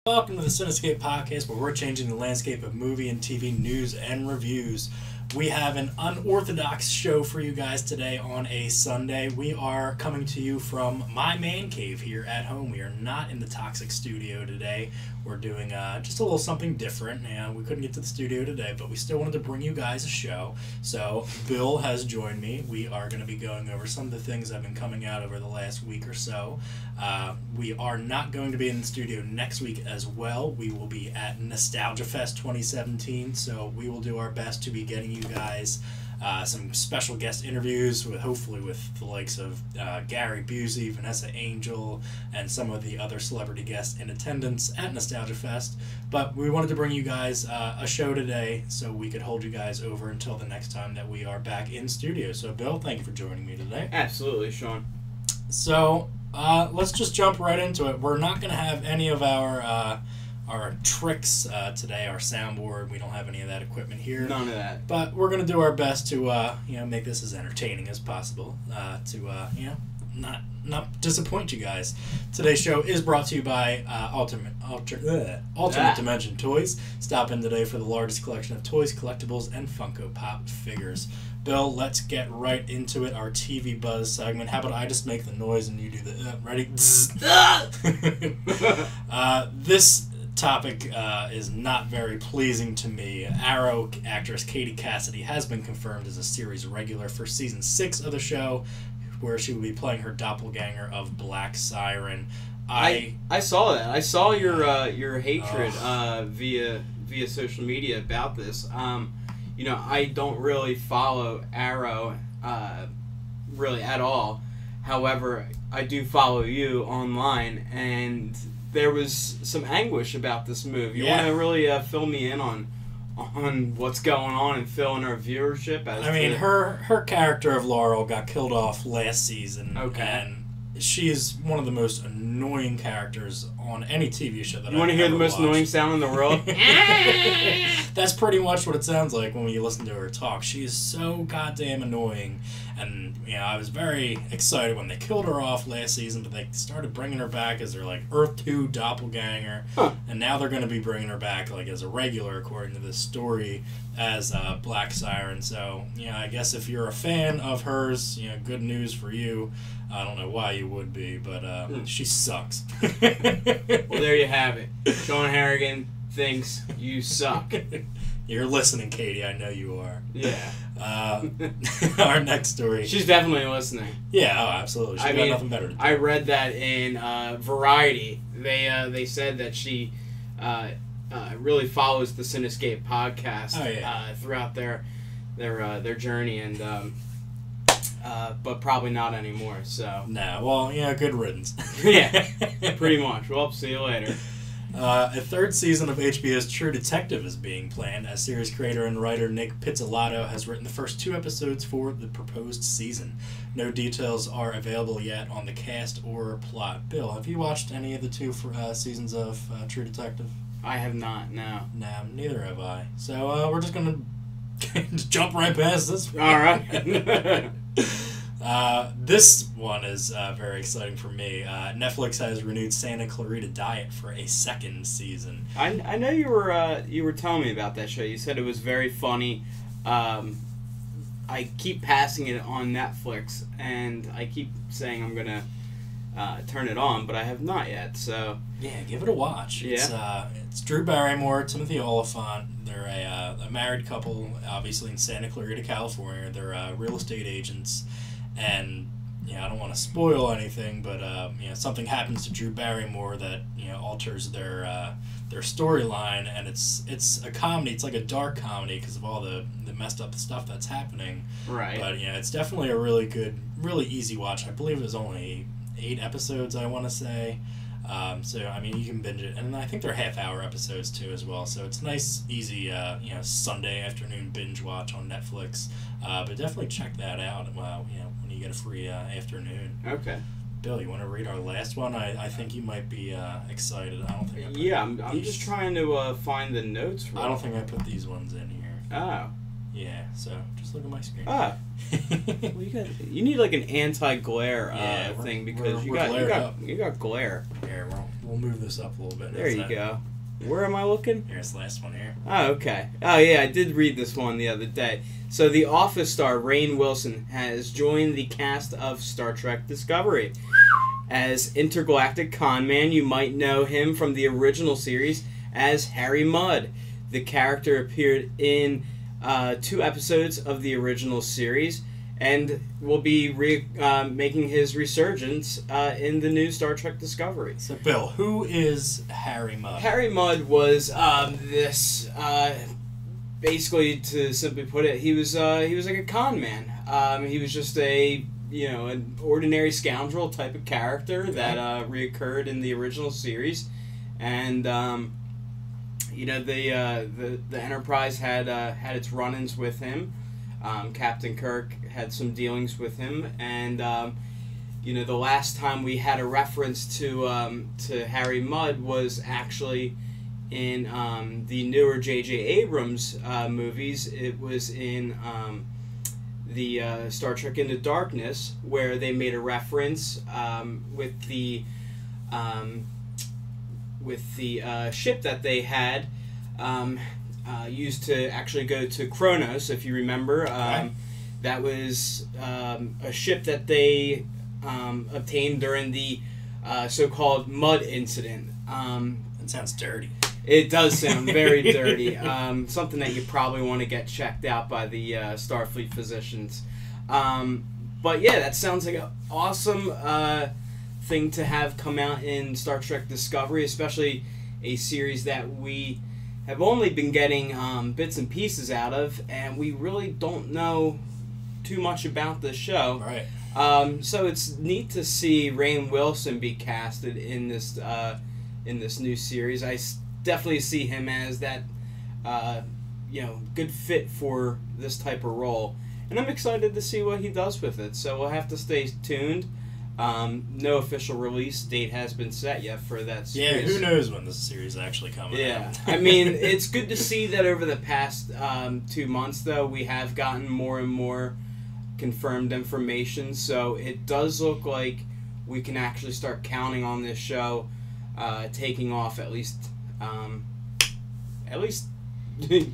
Welcome to the Cinescape podcast, where we're changing the landscape of movie and TV news and reviews. We have an unorthodox show for you guys today on a Sunday. We are coming to you from my man cave here at home. We are not in the Toxic studio today. We're doing just a little something different. We couldn't get to the studio today, but we still wanted to bring you guys a show. So Bill has joined me. We are going to be going over some of the things that have been coming out over the last week or so. We are not going to be in the studio next week as well. We will be at Nostalgia Fest 2017, so we will do our best to be getting you guys some special guest interviews, hopefully with the likes of Gary Busey, Vanessa Angel, and some of the other celebrity guests in attendance at Nostalgia Fest. But we wanted to bring you guys a show today so we could hold you guys over until the next time that we are back in studio. So Bill, thank you for joining me today. Absolutely, Sean. So let's just jump right into it. We're not going to have any of our tricks today, our soundboard. We don't have any of that equipment here. None of that. But we're going to do our best to make this as entertaining as possible to not disappoint you guys. Today's show is brought to you by Ultimate Dimension Toys. Stop in today for the largest collection of toys, collectibles, and Funko Pop figures. Bill, let's get right into it. Our TV Buzz segment. How about I just make the noise and you do the ready? This topic is not very pleasing to me. Arrow actress Katie Cassidy has been confirmed as a series regular for season 6 of the show, where she will be playing her doppelganger of Black Siren. I saw that. I saw your hatred via social media about this. I don't really follow Arrow really at all. However, I do follow you online, and there was some anguish about this move. You want to really fill me in on what's going on and fill in our viewership? Her character of Laurel got killed off last season. Okay. And she is one of the most annoying characters on any TV show that I've ever watched. You want to hear the most annoying sound in the world? That's pretty much what it sounds like when you listen to her talk. She is so goddamn annoying. And, I was very excited when they killed her off last season, but they started bringing her back as their, Earth 2 doppelganger. Huh. And now they're going to be bringing her back, as a regular, according to this story, as Black Siren. So, I guess if you're a fan of hers, good news for you. I don't know why you would be, but she sucks. Well, there you have it. Sean Harrigan thinks you suck. You're listening, Katie. I know you are. Yeah. Our next story. She's definitely listening. Yeah, absolutely. She's got nothing better to do. I read that in Variety. They said that she really follows the Cinescape podcast throughout their journey, and but probably not anymore. So. Nah. Well, good riddance. Yeah. Pretty much. Well, see you later. A third season of HBO's True Detective is being planned, as series creator and writer Nick Pizzolatto has written the first 2 episodes for the proposed season. No details are available yet on the cast or plot. Bill, have you watched any of the 2 seasons of True Detective? I have not, no. Nah, neither have I. So we're just going to jump right past this. All right. This one is very exciting for me. Netflix has renewed Santa Clarita Diet for a 2nd season. I know you were telling me about that show. You said it was very funny. I keep passing it on Netflix, and I keep saying I'm gonna turn it on, but I have not yet. So yeah, give it a watch. Yeah. It's Drew Barrymore, Timothy Oliphant. They're a married couple, obviously in Santa Clarita, California. They're real estate agents. And I don't want to spoil anything, but something happens to Drew Barrymore that alters their storyline, and it's a comedy. It's like a dark comedy because of all the messed up stuff that's happening. Right. But it's definitely a really good, really easy watch. I believe it was only 8 episodes, I want to say. So you can binge it, and I think they're half-hour episodes too as well. So it's nice, easy, Sunday afternoon binge watch on Netflix. But definitely check that out. When you get a free afternoon. Okay. Bill, you want to read our last one? I think you might be excited. I don't think. I'm just trying to find the notes. I don't think I put these ones in here. Oh. Yeah, so just look at my screen. Ah. Well, you need like an anti-glare thing because you got glare. Here, we'll move this up a little bit. There you go. Where am I looking? Here's the last one here. Oh, okay. Oh, yeah, I did read this one the other day. So the Office star Rainn Wilson has joined the cast of Star Trek Discovery. As intergalactic con man, you might know him from the original series as Harry Mudd. The character appeared in 2 episodes of the original series and will be making his resurgence in the new Star Trek Discovery. So, Bill, who is Harry Mudd? Harry Mudd was this, basically, to simply put it, he was like a con man. He was just an ordinary scoundrel type of character that reoccurred in the original series, and the Enterprise had its run-ins with him. Captain Kirk had some dealings with him, and the last time we had a reference to Harry Mudd was actually in the newer J.J. Abrams movies. It was in the Star Trek Into Darkness, where they made a reference with the ship that they had used to actually go to Kronos, if you remember. That was a ship that they obtained during the so-called Mudd incident. That sounds dirty. It does sound very dirty. Something that you probably want to get checked out by the Starfleet physicians. But yeah, that sounds like an awesome thing to have come out in Star Trek Discovery, especially a series that we have only been getting bits and pieces out of, and we really don't know too much about this show. Right. So it's neat to see Rainn Wilson be casted in this new series. I definitely see him as that good fit for this type of role, and I'm excited to see what he does with it. So we'll have to stay tuned. No official release date has been set yet for that series. Yeah, who knows when this series is actually coming out. I mean, it's good to see that over the past 2 months, though, we have gotten more and more confirmed information, so it does look like we can actually start counting on this show taking off, at least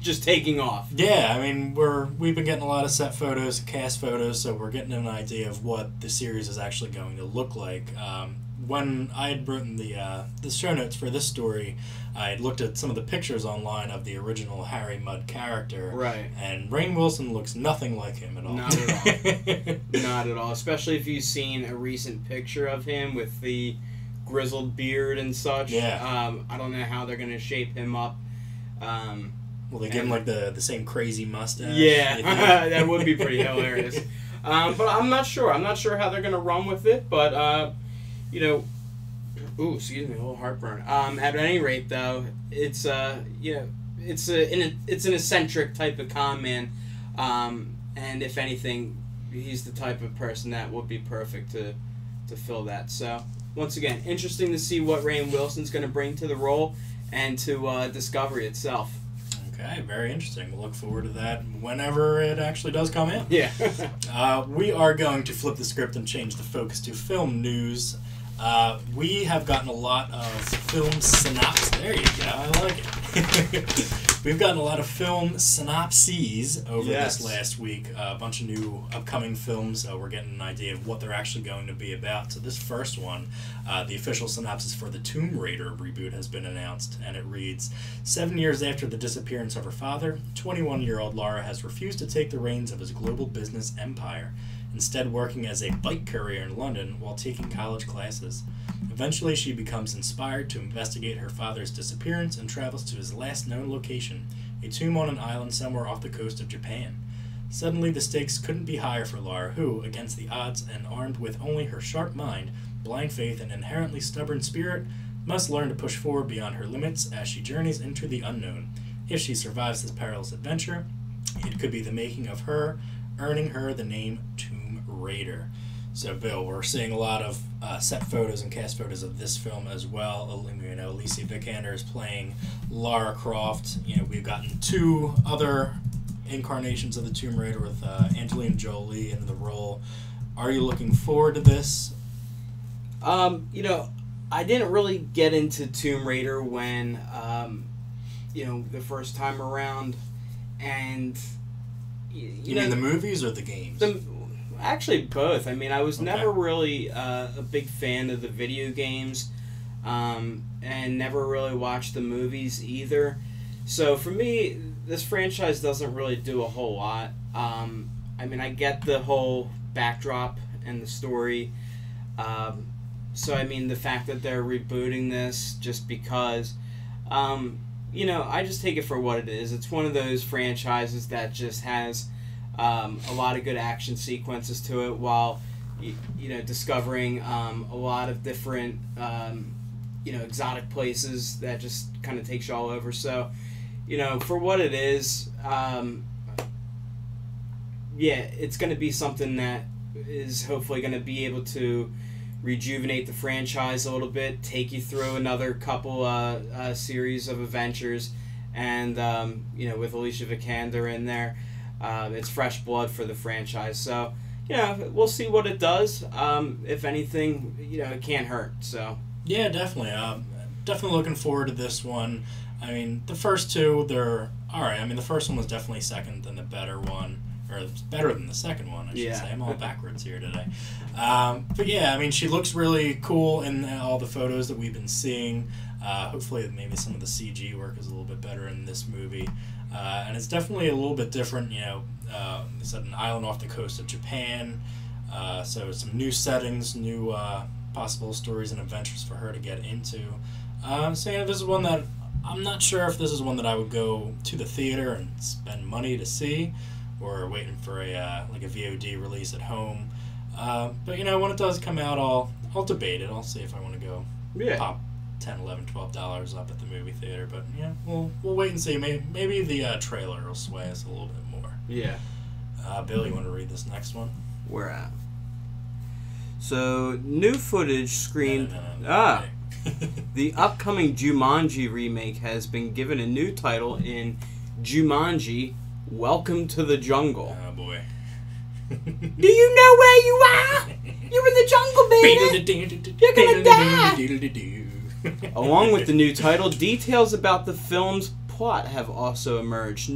just taking off. Yeah, I mean, we've been getting a lot of set photos, cast photos, so we're getting an idea of what the series is actually going to look like. When I had written the show notes for this story, I had looked at some of the pictures online of the original Harry Mudd character. Right. And Rainn Wilson looks nothing like him at all. Not at all. Not at all. Especially if you've seen a recent picture of him with the grizzled beard and such. Yeah. I don't know how they're going to shape him up. Will they give him like the same crazy mustache? Yeah, that would be pretty hilarious. But I'm not sure. I'm not sure how they're going to run with it, but ooh, excuse me, a little heartburn. At any rate, though, it's it's an eccentric type of con man, and if anything, he's the type of person that would be perfect to fill that. So once again, interesting to see what Rainn Wilson's going to bring to the role and to Discovery itself. Okay, very interesting. We'll look forward to that whenever it actually does come in. Yeah. We are going to flip the script and change the focus to film news. We have gotten a lot of film synopses. There you go. I like it. We've gotten a lot of film synopses over this last week. A bunch of new upcoming films. We're getting an idea of what they're actually going to be about. So this first one, the official synopsis for the Tomb Raider reboot has been announced, and it reads, 7 years after the disappearance of her father, 21-year-old Lara has refused to take the reins of his global business empire, instead working as a bike courier in London while taking college classes. Eventually, she becomes inspired to investigate her father's disappearance and travels to his last known location, a tomb on an island somewhere off the coast of Japan. Suddenly, the stakes couldn't be higher for Lara, who, against the odds and armed with only her sharp mind, blind faith, and inherently stubborn spirit, must learn to push forward beyond her limits as she journeys into the unknown. If she survives this perilous adventure, it could be the making of her, earning her the name Tomb Raider. So, Bill, we're seeing a lot of set photos and cast photos of this film as well. Alicia Vikander is playing Lara Croft. We've gotten 2 other incarnations of the Tomb Raider with Angelina Jolie in the role. Are you looking forward to this? You know, I didn't really get into Tomb Raider when, you know, the first time around, and you mean the movies or the games? Actually, both. I mean, I was Okay. never really a big fan of the video games, and never really watched the movies either. So for me, this franchise doesn't really do a whole lot. I mean, I get the whole backdrop and the story. So, I mean, the fact that they're rebooting this just because, you know, I just take it for what it is. It's one of those franchises that just has a lot of good action sequences to it while, you know, discovering a lot of different, you know, exotic places that just kind of takes you all over. So, you know, for what it is, yeah, it's going to be something that is hopefully going to be able to rejuvenate the franchise a little bit, take you through another couple series of adventures, and you know, with Alicia Vikander in there, it's fresh blood for the franchise. So, you know, we'll see what it does. If anything, you know, it can't hurt. So Yeah, definitely. Definitely looking forward to this one. I mean, the first two, they're alright. I mean, the first one was definitely second than the better one. Or it's better than the second one, I should say. I'm all backwards here today. But yeah, I mean, she looks really cool in all the photos that we've been seeing. Hopefully, maybe some of the CG work is a little bit better in this movie. And it's definitely a little bit different, you know. It's at an island off the coast of Japan. So some new settings, new possible stories and adventures for her to get into. So yeah, this is one that I'm not sure if this is one that I would go to the theater and spend money to see, or waiting for a like a VOD release at home. But you know, when it does come out, I'll debate it. I'll see if I want to go pop $10, $11, $12 up at the movie theater. But yeah, we'll wait and see. Maybe the trailer will sway us a little bit more. yeah. Bill, you want to read this next one? Where at? So, new footage screened... No. The upcoming Jumanji remake has been given a new title in Jumanji, Welcome to the Jungle. Oh boy. Do you know where you are? You're in the jungle, baby. You're gonna die. Along with the new title, details about the film's plot have also emerged.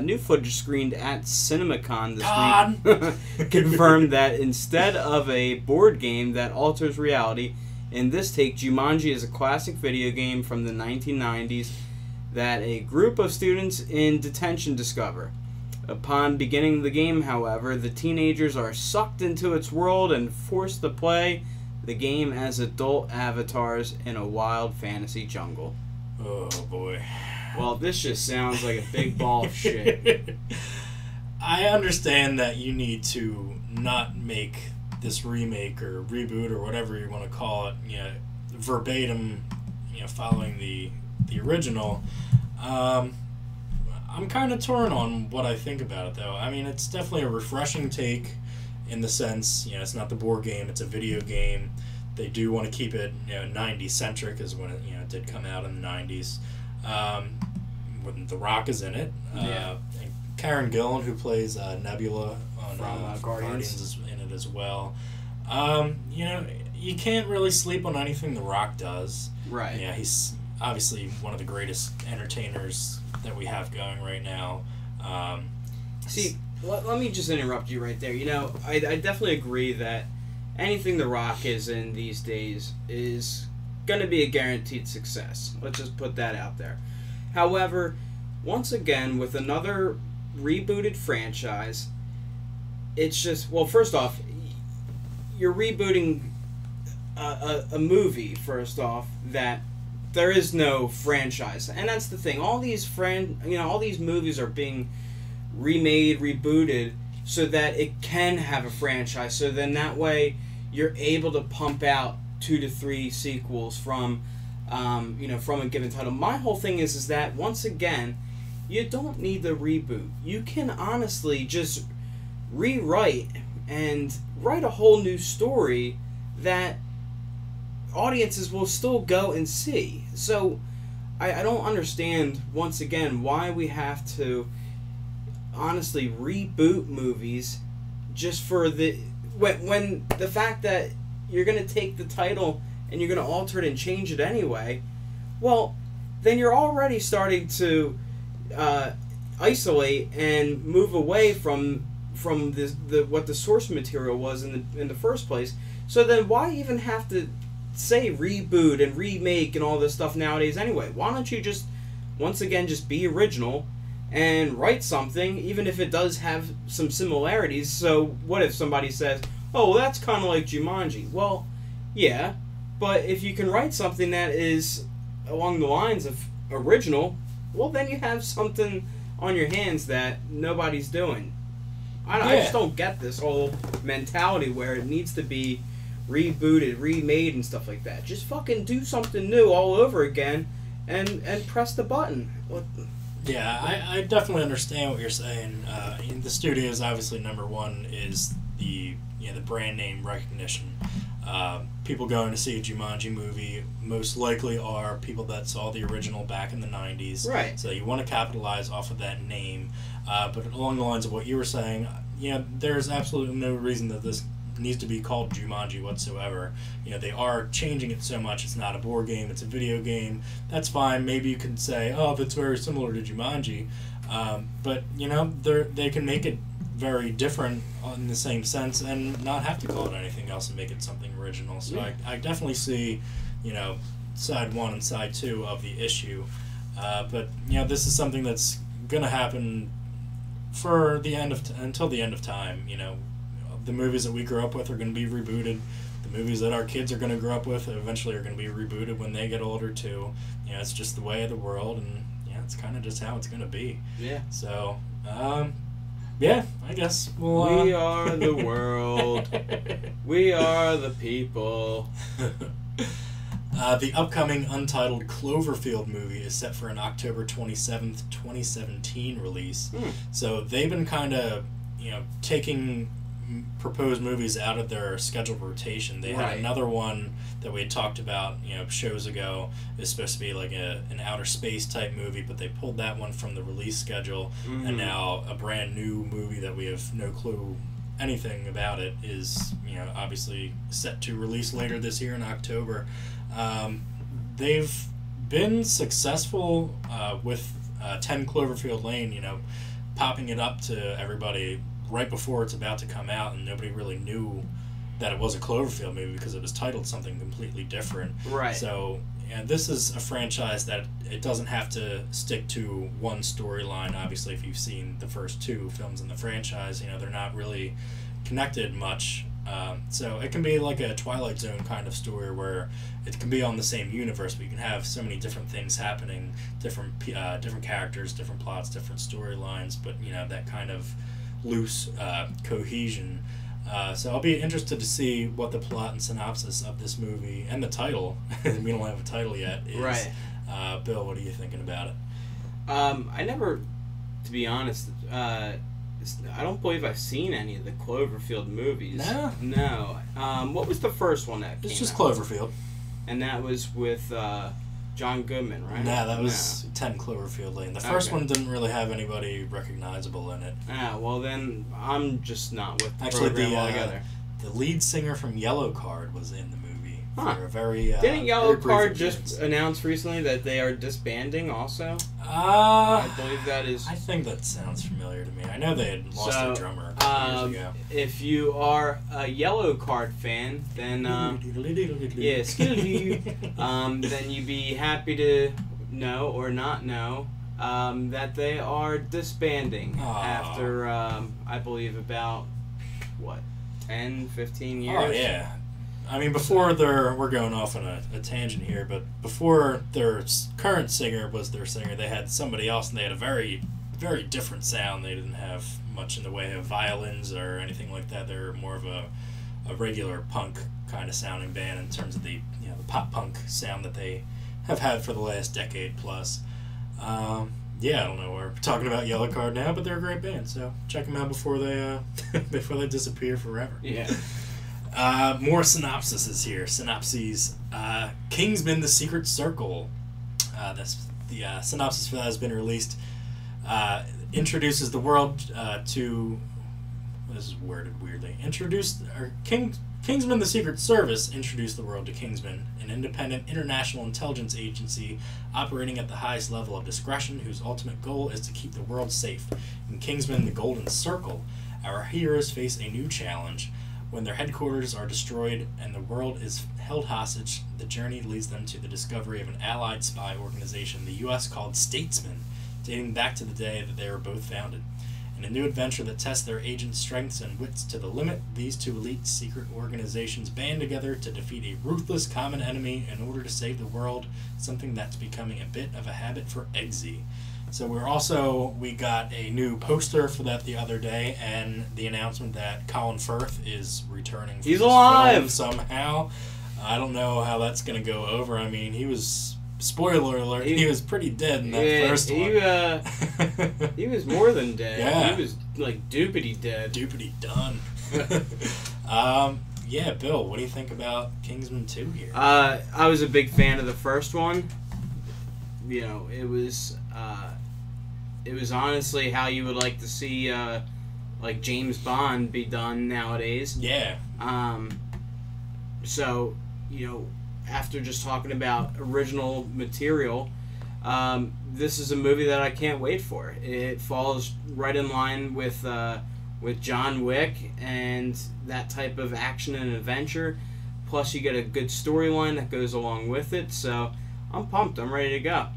New footage screened at CinemaCon this week confirmed that instead of a board game that alters reality, in this take, Jumanji is a classic video game from the 1990s that a group of students in detention discover. Upon beginning the game, however, the teenagers are sucked into its world and forced to play the game as adult avatars in a wild fantasy jungle. Oh boy. Well, this just sounds like a big ball of shit. I understand that you need to not make this remake or reboot or whatever you want to call it, you know, verbatim, you know, following the original. I'm kind of torn on what I think about it, though. I mean, it's definitely a refreshing take in the sense, you know, it's not the board game, it's a video game. They do want to keep it, you know, 90s centric, is when it, you know, it did come out in the 90s. When The Rock is in it. And Karen Gillan, who plays Nebula on Guardians, is in it as well. You know, you can't really sleep on anything The Rock does. Right. Yeah, he's obviously one of the greatest entertainers that we have going right now. See, let me just interrupt you right there. You know, I definitely agree that anything The Rock is in these days is going to be a guaranteed success. Let's just put that out there. However, once again, with another rebooted franchise, it's just, well, first off, you're rebooting a movie, first off, that there is no franchise. And that's the thing. All these all these movies are being remade, rebooted, so that it can have a franchise. So then that way you're able to pump out 2 to 3 sequels from from a given title. My whole thing is that, once again, you don't need the reboot. You can honestly just rewrite and write a whole new story that audiences will still go and see. So I don't understand, once again, why we have to honestly reboot movies just for the when the fact that you're gonna take the title and you're gonna alter it and change it anyway. Well, then you're already starting to isolate and move away from what the source material was in the first place. So then why even have to say reboot and remake and all this stuff nowadays anyway? Why don't you just once again just be original and write something, even if it does have some similarities? So what if somebody says, oh, well, that's kind of like Jumanji? Well, yeah, but if you can write something that is along the lines of original, well, then you have something on your hands that nobody's doing. I just don't get this whole mentality where it needs to be rebooted, remade, and stuff like that. Just fucking do something new all over again and press the button. What? Yeah, I definitely understand what you're saying. The studio's obviously number one is the brand name recognition. People going to see a Jumanji movie most likely are people that saw the original back in the 90s. Right. So you want to capitalize off of that name. But along the lines of what you were saying, there's absolutely no reason that this needs to be called Jumanji whatsoever. They are changing it so much. It's not a board game, it's a video game. That's fine. Maybe you can say, oh, that's very similar to Jumanji. But, they can make it very different in the same sense and not have to call it anything else and make it something original. So yeah. I definitely see, side one and side two of the issue. But, this is something that's going to happen for until the end of time. The movies that we grew up with are going to be rebooted. The movies that our kids are going to grow up with eventually are going to be rebooted when they get older too. It's just the way of the world, and it's kind of just how it's going to be. Yeah. So, yeah, I guess we'll. We are the world. We are the people. The upcoming untitled Cloverfield movie is set for an October 27th, 2017 release. So they've been kind of, taking proposed movies out of their scheduled rotation. They had another one that we had talked about, shows ago. It's supposed to be like an outer space type movie, but they pulled that one from the release schedule, and now a brand new movie that we have no clue anything about it is, obviously set to release later this year in October. They've been successful with 10 Cloverfield Lane, popping it up to everybody right before it's about to come out, and nobody really knew that it was a Cloverfield movie because it was titled something completely different. Right. So, this is a franchise that it doesn't have to stick to one storyline. Obviously, if you've seen the first two films in the franchise, they're not really connected much. So it can be like a Twilight Zone kind of story where it can be on the same universe, but you can have so many different things happening, different characters, different plots, different storylines, but that kind of loose cohesion. So I'll be interested to see what the plot and synopsis of this movie and the title, we don't have a title yet, is. Right. Bill, what are you thinking about it? I never, to be honest, I don't believe I've seen any of the Cloverfield movies. No? No. What was the first one that came It's just out? Cloverfield. And that was with John Goodman, right? No, that was 10 Cloverfield Lane. The first one didn't really have anybody recognizable in it. Ah, well then, I'm just not with the Actually, program altogether. The lead singer from Yellow Card was in the movie. Huh. For a very Didn't Yellow very brief Card appearance. just announce recently that they are disbanding also? I believe that is... I think that sounds familiar to me. I know they had lost their drummer a couple years ago. If you are a Yellow Card fan, then yes, then you'd be happy to know or not know that they are disbanding after I believe about 10, 15 years. Oh yeah. I mean, before we're going off on a tangent here, but before their current singer was their singer, they had somebody else, and they had a very, very different sound. They didn't have much in the way of violins or anything like that. They were more of a regular punk kind of sounding band in terms of the the pop punk sound that they have had for the last decade plus. I don't know. We're talking about Yellow Card now, but they're a great band, so check them out before they disappear forever. Yeah. More synopsises here. Synopses. Kingsman: The Secret Circle. That's the synopsis for that has been released. introduces the world to. This is worded weirdly. Kingsman: The Secret Service introduced the world to Kingsman, an independent international intelligence agency operating at the highest level of discretion, whose ultimate goal is to keep the world safe. In Kingsman: The Golden Circle, our heroes face a new challenge. When their headquarters are destroyed and the world is held hostage, the journey leads them to the discovery of an allied spy organization, the U.S. called Statesman, dating back to the day that they were both founded. In a new adventure that tests their agents' strengths and wits to the limit, these two elite secret organizations band together to defeat a ruthless common enemy in order to save the world, something that's becoming a bit of a habit for Eggsy. So we got a new poster for that the other day, and the announcement that Colin Firth is returning. He's alive somehow. I don't know how that's going to go over. I mean, he was... Spoiler alert, he was pretty dead in that first one. He was more than dead. Yeah. He was, like, doopity dead. Doopity done. Yeah, Bill, what do you think about Kingsman 2 here? I was a big fan of the first one. You know, it was honestly how you would like to see, like, James Bond be done nowadays. Yeah. So, you know, after just talking about original material, this is a movie that I can't wait for. It falls right in line with John Wick and that type of action and adventure. Plus, you get a good storyline that goes along with it. So, I'm pumped. I'm ready to go.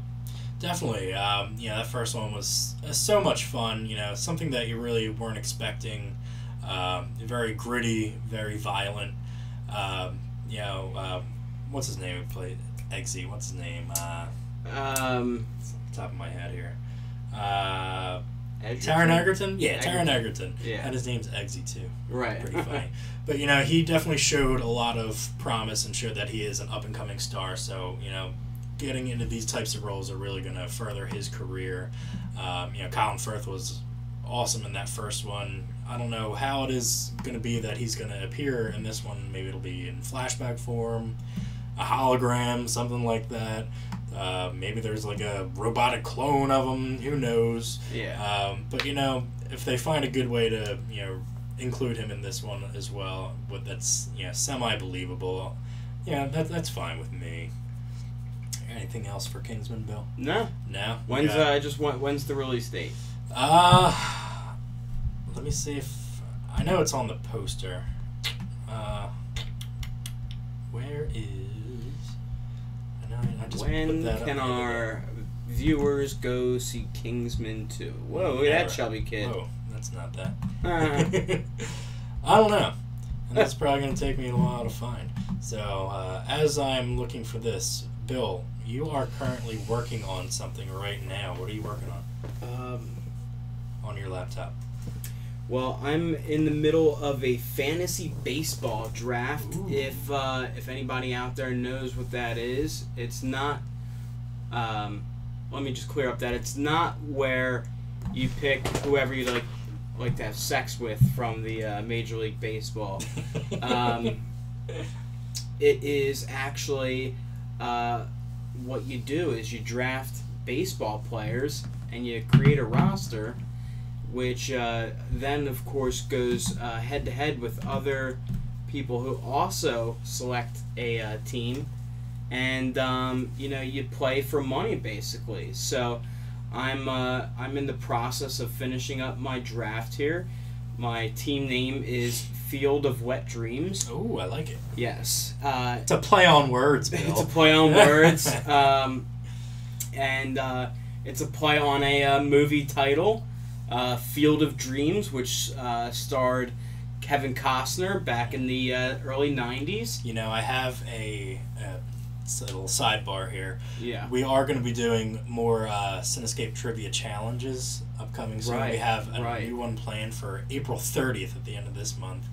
Definitely. Yeah, that first one was so much fun. You know, something that you really weren't expecting. Very gritty, very violent. You know. What's his name who played Eggsy? What's his name? It's on the top of my head here. Taron Egerton? Yeah, Taron Egerton. Yeah. And his name's Eggsy, too. Right. Pretty funny. But, you know, he definitely showed a lot of promise and showed that he is an up-and-coming star. So, you know, getting into these types of roles are really going to further his career. You know, Colin Firth was awesome in that first one. I don't know how it is going to be that he's going to appear in this one. Maybe it'll be in flashback form, a hologram, something like that. Maybe there's like a robotic clone of him. Who knows? Yeah. But you know, if they find a good way to include him in this one as well, that's semi believable, that's fine with me. Anything else for Kingsman, Bill? No. No. When's the release date? Let me see if I know it's on the poster. Where is? I just when put that can up our viewers go see Kingsman 2? Whoa, look at that chubby kid. Whoa, that's not that. I don't know. And that's probably going to take me a while to find. So, as I'm looking for this, Bill, you are currently working on something right now. What are you working on? On your laptop. Well, I'm in the middle of a fantasy baseball draft. Ooh. If anybody out there knows what that is, it's not. Let me just clear up that it's not where you pick whoever you like to have sex with from the Major League Baseball. It is actually what you do is you draft baseball players and you create a roster, which then, of course, goes head-to-head with other people who also select a team. And, you play for money, basically. So I'm in the process of finishing up my draft here. My team name is Field of Wet Dreams. Oh, I like it. Yes. It's a play on words, Bill. It's a play on words. And it's a play on a movie title. Field of Dreams, which starred Kevin Costner back in the early 90s. You know, I have a little sidebar here. Yeah. We are going to be doing more Cinescape trivia challenges upcoming soon. Right, We have a right. new one planned for April 30th at the end of this month.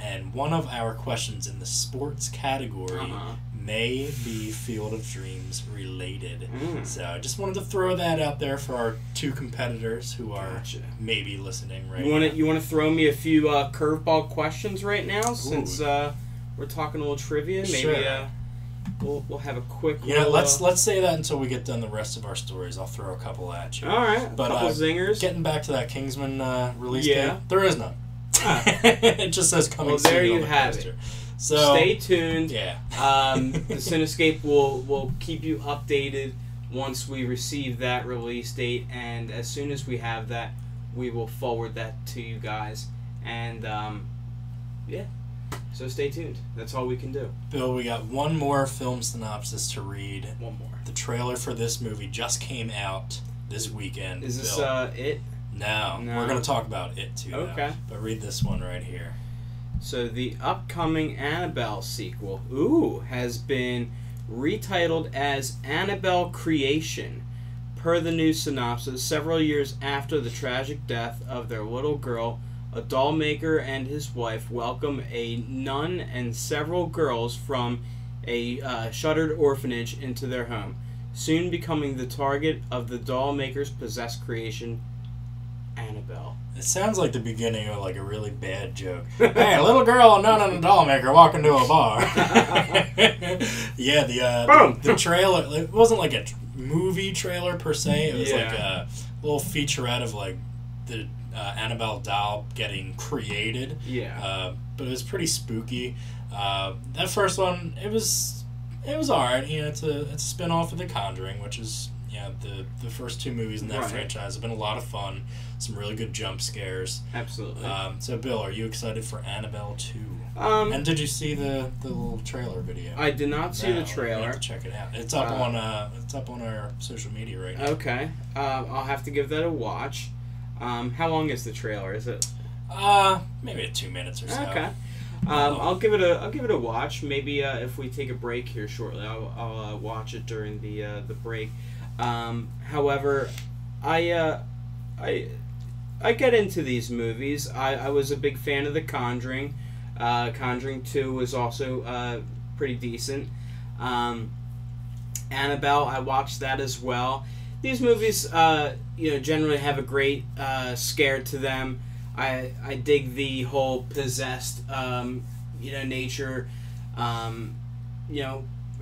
And one of our questions in the sports category may be Field of Dreams related. So I just wanted to throw that out there for our two competitors who are maybe listening right now. You want to throw me a few curveball questions right now, since we're talking a little trivia? Maybe Sure. we'll have a quick. Yeah, let's say that until we get done the rest of our stories. I'll throw a couple at you. All right, but couple zingers. Getting back to that Kingsman release date, there is none. Ah. It just says coming soon. Well, there you the have poster. it. So stay tuned. Yeah. The Cinescape will keep you updated once we receive that release date, and as soon as we have that, we will forward that to you guys. And yeah, so stay tuned. That's all we can do. Bill, we got one more film synopsis to read. One more. The trailer for this movie just came out this weekend. Is this Bill. it? No, we're going to talk about it too. Okay. Now. But read this one right here. So the upcoming Annabelle sequel, has been retitled as Annabelle Creation. Per the new synopsis, several years after the tragic death of their little girl, a doll maker and his wife welcome a nun and several girls from a shuttered orphanage into their home, soon becoming the target of the doll maker's possessed creation, Annabelle. It sounds like the beginning of like a really bad joke. Hey, a little girl, a nun, and a doll maker walk into a bar. Yeah, the trailer, it wasn't like a movie trailer per se. It was like a little featurette of like the Annabelle doll getting created. Yeah. But it was pretty spooky. That first one, it was alright. You know, it's a spin-off of The Conjuring, which is the first two movies in that franchise have been a lot of fun. Some really good jump scares. Absolutely. So, Bill, are you excited for Annabelle 2? And did you see the little trailer video? I did not see the trailer. You have to check it out. It's up on our social media right now. Okay. I'll have to give that a watch. How long is the trailer? Is it? Maybe 2 minutes or so. Okay. I'll give it a watch. Maybe if we take a break here shortly, I'll watch it during the break. However, I get into these movies. I was a big fan of The Conjuring. Conjuring 2 was also pretty decent. Annabelle, I watched that as well. These movies, generally have a great scare to them. I dig the whole possessed, nature.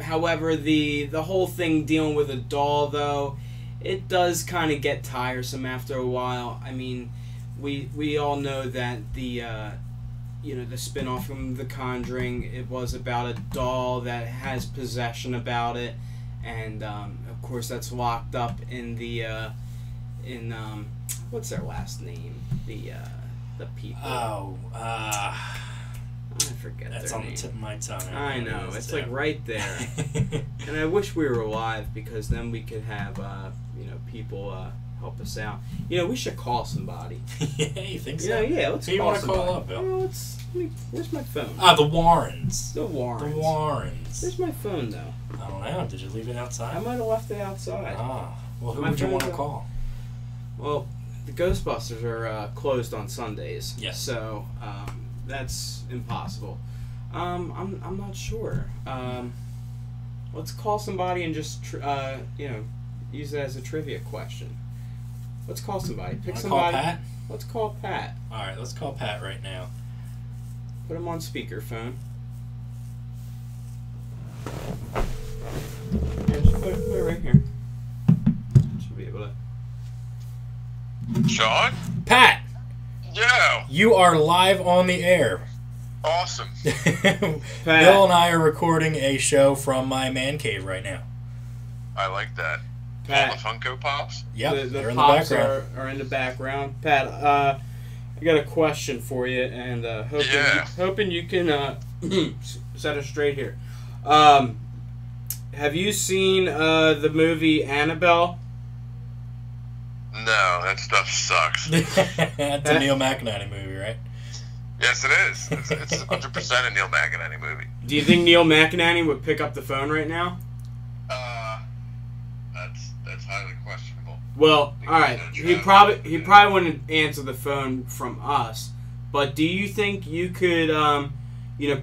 However, the whole thing dealing with a doll, though, it does kind of get tiresome after a while. I mean, we all know that the spin-off from The Conjuring, it was about a doll that has possession about it, and of course that's locked up in the what's their last name? The people. I forget That's their on name. the tip of my tongue. I know, it's like right there. And I wish we were alive, because then we could have people help us out. We should call somebody. Yeah, you think so? Yeah, let's Who you call want to somebody. call up, Bill? Where's my phone? The Warrens. The Warrens. The Warrens. Where's my phone, though? I don't know. Did you leave it outside? I might have left it outside. Well, who My would you want to phone's call? Well, the Ghostbusters are closed on Sundays. Yes. So that's impossible. I'm not sure. Let's call somebody and just use it as a trivia question. Let's call somebody. Pick somebody. Call Pat? Let's call Pat. All right, let's call Pat right now. Put him on speakerphone. Yeah, just put it right here. Should be able to. Sean? Pat! Yeah. You are live on the air. Awesome. Bill and I are recording a show from my man cave right now. I like that. Pat. All the Funko Pops? Yep, The they're in the pops background. are in the background. Pat, I got a question for you, and hoping you can set us straight here. Have you seen the movie Annabelle? No, that stuff sucks. That's a Neil McInerney movie, right? Yes, it is. It's 100% a Neil McInerney movie. Do you think Neil McInerney would pick up the phone right now? That's highly questionable. Well, all right. He probably wouldn't answer the phone from us. But do you think you could,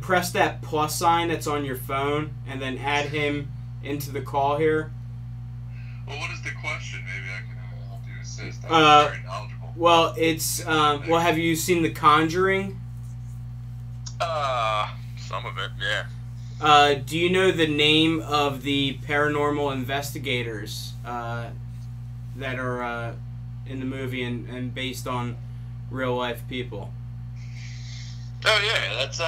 press that plus sign that's on your phone and then add him into the call here? Well, what is the question? Maybe I can help you assist. I'm very knowledgeable. Well, it's have you seen The Conjuring? Some of it, yeah. Do you know the name of the paranormal investigators that are in the movie and based on real life people? Oh yeah, that's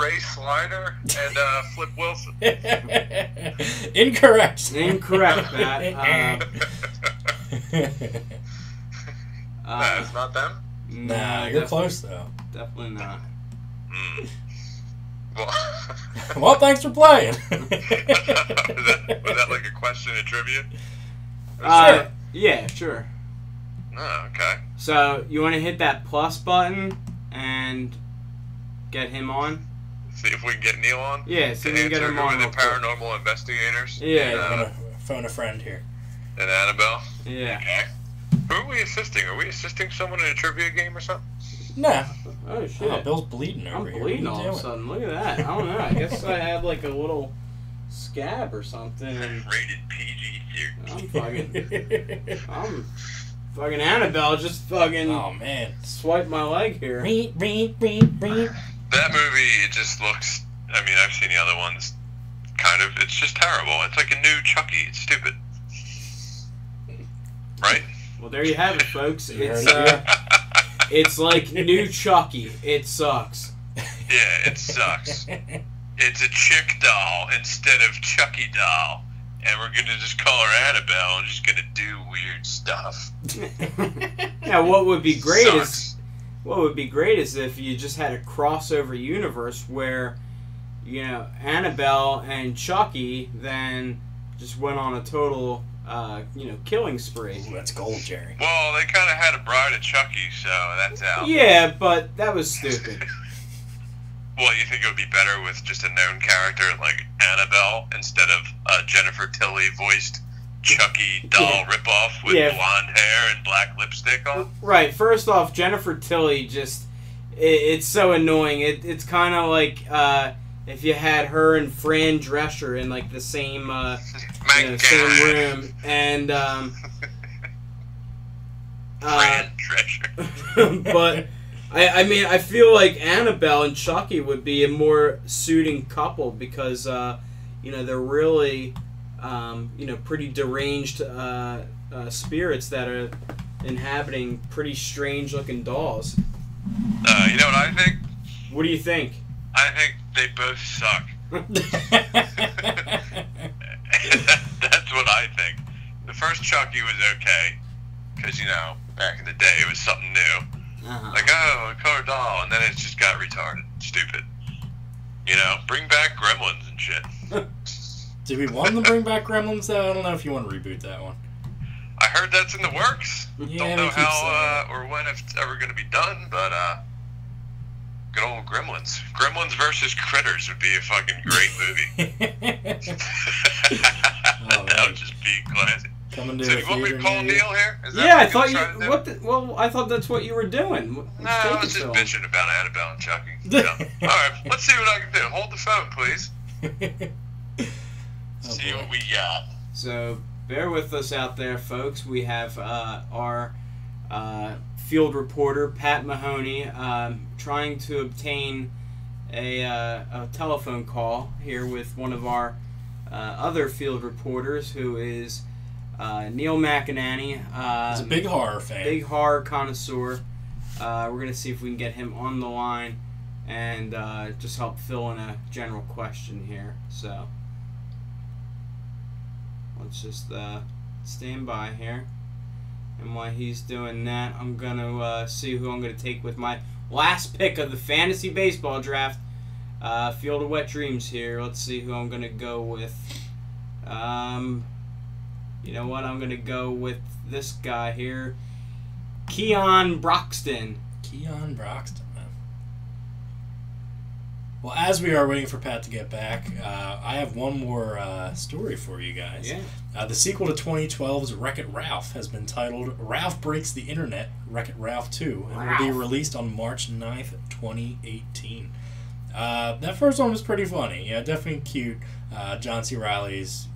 Ray Slider and Flip Wilson. Incorrect. Incorrect, Matt. It's not them? Nah, you're close though. Definitely not. Well, thanks for playing. Was that like a question in trivia? Sure. Yeah, sure. Oh, okay. So, you want to hit that plus button and get him on? See if we can get Neil on? Yeah, see if we can get him on. The paranormal investigators? Yeah. Phone a friend here. And Annabelle? Yeah. Okay. Who are we assisting? Are we assisting someone in a trivia game or something? Nah. Oh, shit. Oh, Bill's bleeding over here. I'm bleeding What are all you of a doing? sudden. Look at that. I don't know. I guess I had like a little scab or something. And Rated PG-13. I'm fucking Annabelle just fucking Oh, man. swipe my leg here. Read. That movie, it just looks... I mean, I've seen the other ones. Kind of. It's just terrible. It's like a new Chucky. It's stupid. Right? Well, there you have it, folks. It's, It's like new Chucky. It sucks. Yeah, it sucks. It's a chick doll instead of Chucky doll. And we're going to just call her Annabelle and just going to do weird stuff. Now, what would be great Sucks. is if you just had a crossover universe where, you know, Annabelle and Chucky then just went on a total, killing spree. Ooh, that's gold, Jerry. Well, they kind of had a Bride of Chucky, so that's out. Yeah, but that was stupid. Well, you think it would be better with just a known character like Annabelle instead of Jennifer Tilly voiced Chucky doll ripoff with blonde hair and black lipstick on? Right. First off, Jennifer Tilly it's so annoying. It's kind of like if you had her and Fran Drescher in like the same same room, and Fran Drescher. but I mean, I feel like Annabelle and Chucky would be a more suiting couple because they're really pretty deranged spirits that are inhabiting pretty strange looking dolls. You know what I think? What do you think? I think they both suck. That's what I think. The first Chucky was okay, because, back in the day it was something new. Like, oh, a color doll, and then it just got retarded. Stupid. Bring back Gremlins and shit. Did we want to bring back Gremlins, though? I don't know if you want to reboot that one. I heard that's in the works. Yeah, Don't know how or when if it's ever going to be done, but good old Gremlins. Gremlins versus Critters would be a fucking great movie. That would just be classic. Coming to so you want me to call Neil here? Is that yeah, I what thought you're trying to do? I thought that's what you were doing. No, I was just bitching about Annabelle and Chucky. So. Alright, let's see what I can do. Hold the phone, please. See what we got. So, bear with us out there, folks. We have our field reporter, Pat Mahoney, trying to obtain a telephone call here with one of our other field reporters, who is Neil McEnany. He's a big horror fan. Big horror connoisseur. We're going to see if we can get him on the line and just help fill in a general question here. So, let's just stand by here. And while he's doing that, I'm going to see who I'm going to take with my last pick of the fantasy baseball draft. Field of Wet Dreams here. Let's see who I'm going to go with. You know what? I'm going to go with this guy here. Keon Broxton. Keon Broxton, man. Well, as we are waiting for Pat to get back, I have one more story for you guys. Yeah. The sequel to 2012's Wreck-It Ralph has been titled Ralph Breaks the Internet, Wreck-It Ralph 2, and will be released on March 9th, 2018. That first one was pretty funny. Yeah, definitely cute. John C. Reilly's,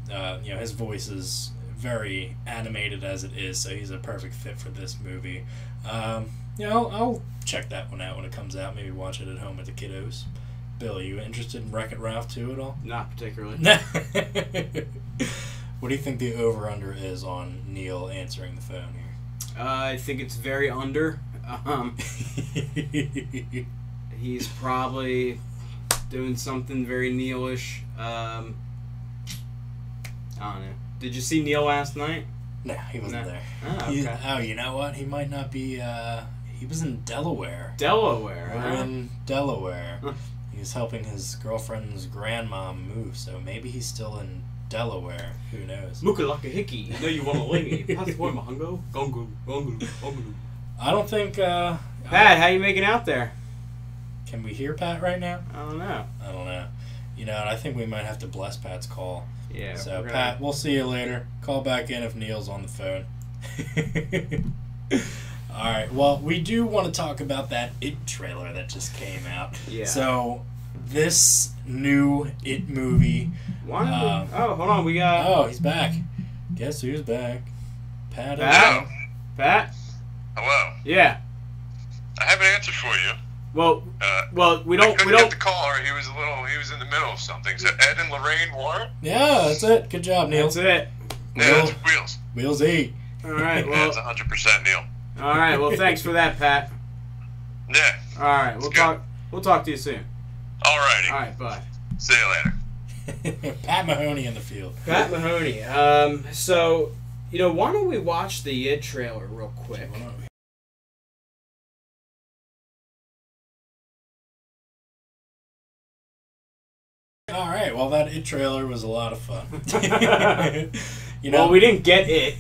his voice is very animated as it is, so he's a perfect fit for this movie. I'll check that one out when it comes out. Maybe watch it at home with the kiddos. Bill, you interested in Wreck-It Ralph 2 at all? Not particularly. What do you think the over-under is on Neil answering the phone here? I think it's very under. He's probably doing something very Neil-ish. I don't know. Did you see Neil last night? No, he wasn't there. Oh, okay. You know what? He might not be. He was in Delaware. Delaware. We're in Delaware. He was helping his girlfriend's grandmom move, so maybe he's still in Delaware. Who knows? Mukalaka hickey. You know you want to lay me. Pass boy mahango. Gongu. Gongu. Gongu. I don't think. Pat, how you making out there? Can we hear Pat right now? I don't know. You know, I think we might have to bless Pat's call. Yeah. So, Pat, we'll see you later. Call back in if Neil's on the phone. All right. Well, we do want to talk about that It trailer that just came out. Yeah. So, this new It movie. Hold on. We got. Oh, he's back. Guess who's back? Pat. Pat. Hello. Yeah. I have an answer for you. Well, we don't. Get the call, or he was in the middle of something. So Ed and Lorraine Warren. Yeah, that's it. Good job, Neil. That's it. Yeah, that's Wheels. Wheels E. All right. Yeah, Well, that's 100% Neil. all right. Well, thanks for that, Pat. Yeah. All right. We'll talk to you soon. Alrighty. All right. Bye. See you later. Pat Mahoney in the field. Pat Mahoney. So, why don't we watch the It trailer real quick? All right. Well, that It trailer was a lot of fun. Well, we didn't get it.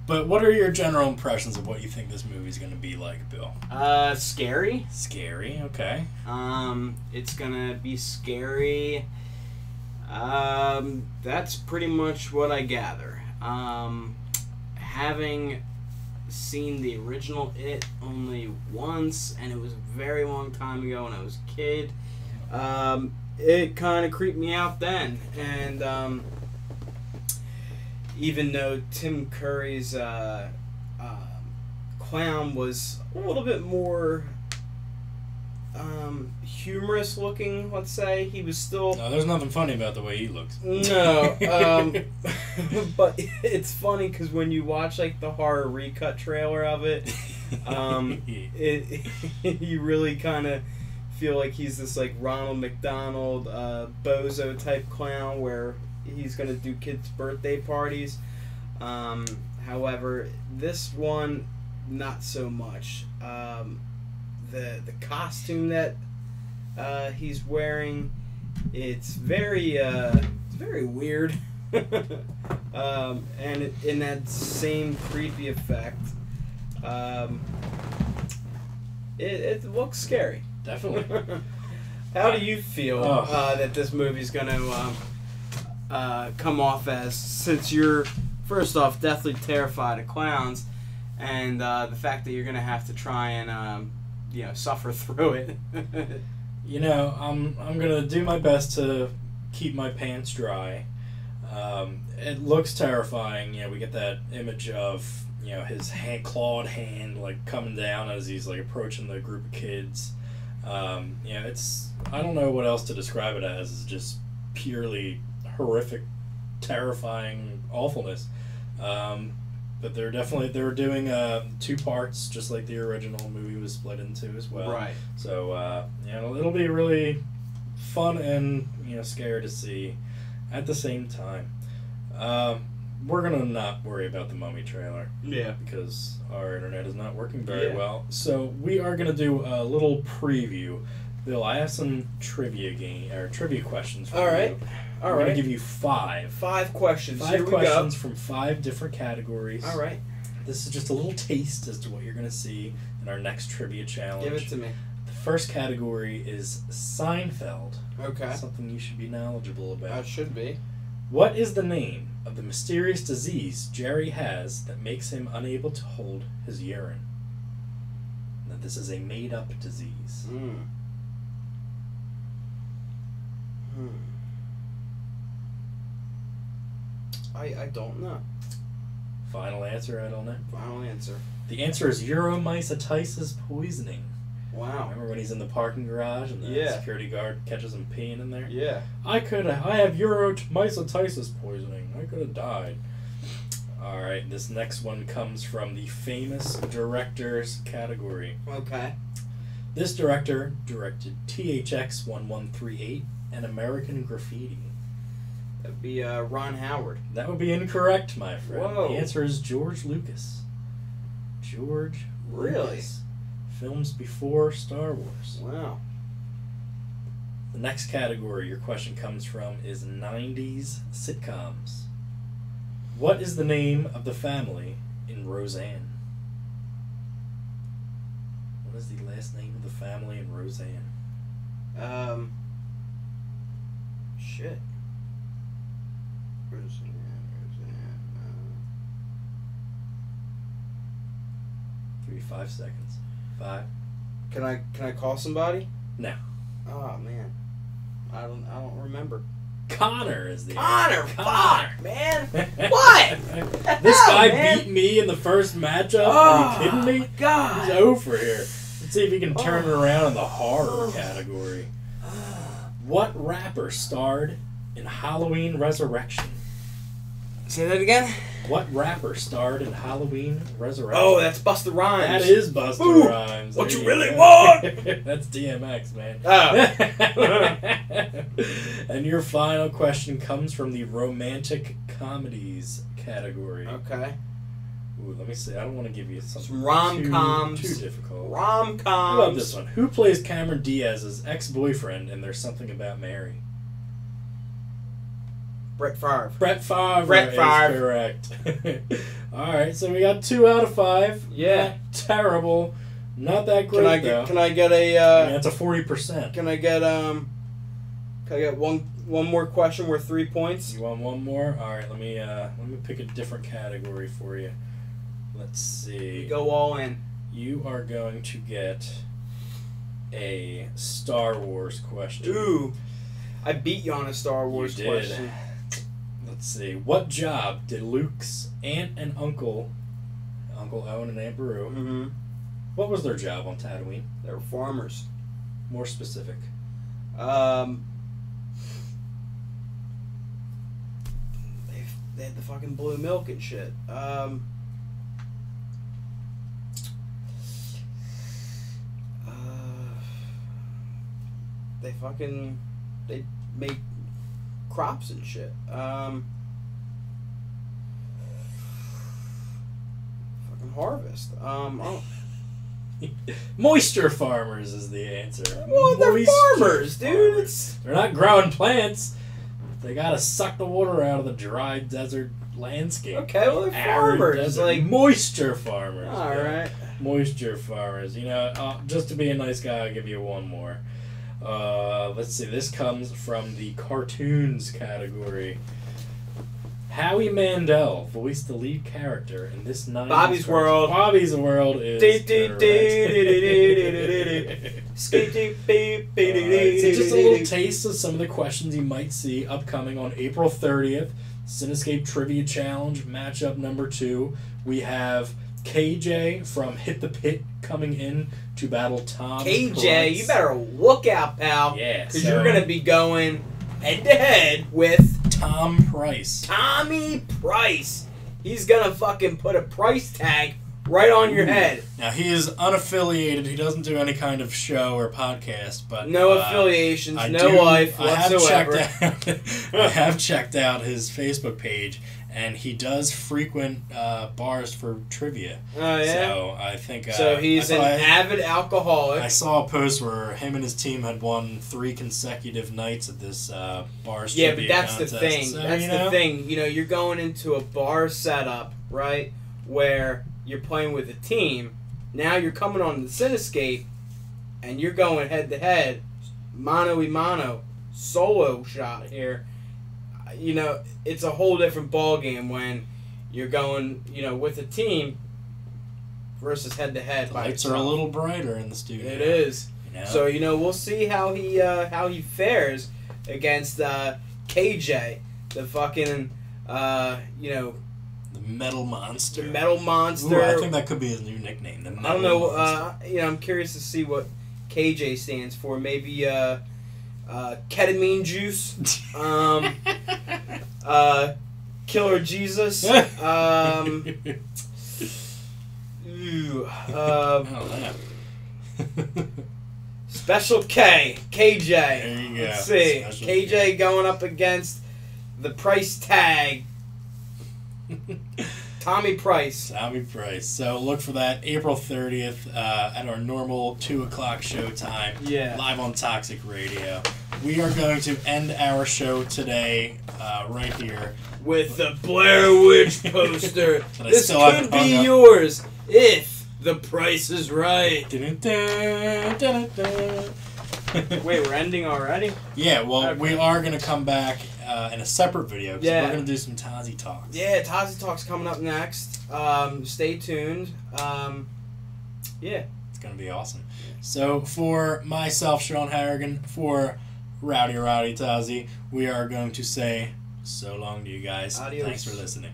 But what are your general impressions of what you think this movie's going to be like, Bill? Scary. Scary. Okay. It's gonna be scary. That's pretty much what I gather. Having seen the original It only once, and it was a very long time ago when I was a kid, it kind of creeped me out then. And even though Tim Curry's clown was a little bit more humorous looking, let's say, he was still... No, there's nothing funny about the way he looks. No, but it's funny because when you watch like the horror recut trailer of it, you really kind of feel like he's this like Ronald McDonald bozo type clown where he's gonna do kids' birthday parties. However, this one, not so much. The costume that he's wearing, it's very weird, and in that same creepy effect, it looks scary. Definitely. How do you feel that this movie's gonna come off as, since you're first off deathly terrified of clowns, and the fact that you're gonna have to try and suffer through it? I'm gonna do my best to keep my pants dry. It looks terrifying. We get that image of his clawed hand like coming down as he's like approaching the group of kids. It's, I don't know what else to describe it as. It's just purely horrific, terrifying awfulness. But they're doing 2 parts, just like the original movie was split into as well. Right. So it'll be really fun and scary to see at the same time. We're gonna not worry about the Mummy trailer. Yeah. Because our internet is not working very well. So we are gonna do a little preview. Bill, I have some trivia questions for you. All right. I'm going to give you 5. 5 questions. 5 questions from 5 different categories. All right. This is just a little taste as to what you're going to see in our next trivia challenge. Give it to me. The first category is Seinfeld. Okay. Something you should be knowledgeable about. I should be. What is the name of the mysterious disease Jerry has that makes him unable to hold his urine? Now, this is a made-up disease. I don't know. Final answer, I don't know. Final answer. The answer is uromycetitis poisoning. Wow. Remember when he's in the parking garage and the security guard catches him peeing in there? Yeah. I have myositis poisoning. I could have died. Alright, this next one comes from the famous directors category. Okay. This director directed THX 1138 and American Graffiti. That would be Ron Howard. That would be incorrect, my friend. Whoa. The answer is George Lucas. George Lucas. Films before Star Wars. Wow. The next category your question comes from is 90s sitcoms. What is the name of the family in Roseanne? What is the last name of the family in Roseanne? Shit. Roseanne. Give me 5 seconds. 5. Can I call somebody? No. Oh man, I don't remember. Connor is the Connor. answer. Fuck, man. What? This guy man. beat me in the first matchup. Oh, Are you kidding me? my God. He's over here. Let's see if he can turn it around in the horror category. What rapper starred in Halloween Resurrection? Say that again. What rapper starred in Halloween Resurrection? Oh, that's Busta Rhymes. That is Busta Ooh, Rhymes. what There you really go. want? That's DMX, man. Oh. And your final question comes from the romantic comedies category. Okay. Ooh, let me see. I don't want to give you something Some rom-coms. too difficult. Rom-coms. How about this one? Who plays Cameron Diaz's ex-boyfriend in There's Something About Mary? Brett Favre. Brett Favre. Brett Favre. Is correct. All right, so we got 2 out of 5. Yeah. Not terrible. Not that great though. Can I get a? That's a 40%. Can I get one more question worth 3 points? You want one more? All right, let me pick a different category for you. Let's see. Go all in. You are going to get a Star Wars question. Ooh, I beat you on a Star Wars You did. question. Let's see. What job did Luke's aunt and uncle, Uncle Owen and Aunt Beru, Mm-hmm. what was their job on Tatooine? They were farmers. More specific. They had the fucking blue milk and shit. They make crops and shit. Fucking harvest. Moisture farmers is the answer. Well, they're Moisture farmers, dude. They're not growing plants. They gotta suck the water out of the dry desert landscape. Okay, well, they're Arid farmers. desert. Like, Moisture farmers. all right. Moisture farmers. You know, just to be a nice guy, I'll give you one more. Let's see. This comes from the cartoons category. Howie Mandel voiced the lead character in this 90s Bobby's cartoon. World. Bobby's World is correct. So just a little taste of some of the questions you might see upcoming on April 30th. Cinescape Trivia Challenge matchup number 2. We have KJ from Hit the Pit coming in to battle Tom KJ, Price. you better look out, pal. Yeah, Because so- you're going to be going head-to-head with Tom Price. Tommy Price. He's going to fucking put a price tag right on your head. Now, he is unaffiliated. He doesn't do any kind of show or podcast, but No affiliations, I no do- life I whatsoever. I have checked out his Facebook page, and he does frequent bars for trivia. Oh, yeah? So I think. So he's an avid alcoholic. I saw a post where him and his team had won 3 consecutive nights at this bars Yeah, trivia but that's contest. the thing. So, That's the thing. You know, you're going into a bar setup, right, where you're playing with a team. Now you're coming on the Cinescape, and you're going head-to-head, mano-y-mano, solo shot here. You know, it's a whole different ballgame when you're going, you know, with a team versus head-to-head. The lights are a little brighter in the studio. It is. You know? So, you know, we'll see how he fares against KJ, the fucking, you know, the Metal Monster. the Metal Monster. Ooh, I think that could be his new nickname. The Metal I don't know. Monster. You know, I'm curious to see what KJ stands for. Maybe ketamine juice. Killer Jesus. Special K. KJ. There you go. Let's see. Special KJ K. going up against the price tag. Tommy Price. Tommy Price. So look for that April 30th at our normal 2 o'clock show time. Yeah. Live on Toxic Radio. We are going to end our show today right here. With the Blair Witch poster. This still could haven't be hung up. yours if the price is right. Wait, we're ending already? Yeah, well, Okay. we are going to come back in a separate video. 'Cause Yeah. we're going to do some Tazi Talks. Yeah, Tazi Talk's coming up next. Stay tuned. Yeah. It's going to be awesome. So, for myself, Sean Harrigan, for Rowdy Tazi, we are going to say so long to you guys. Adios. Thanks for listening.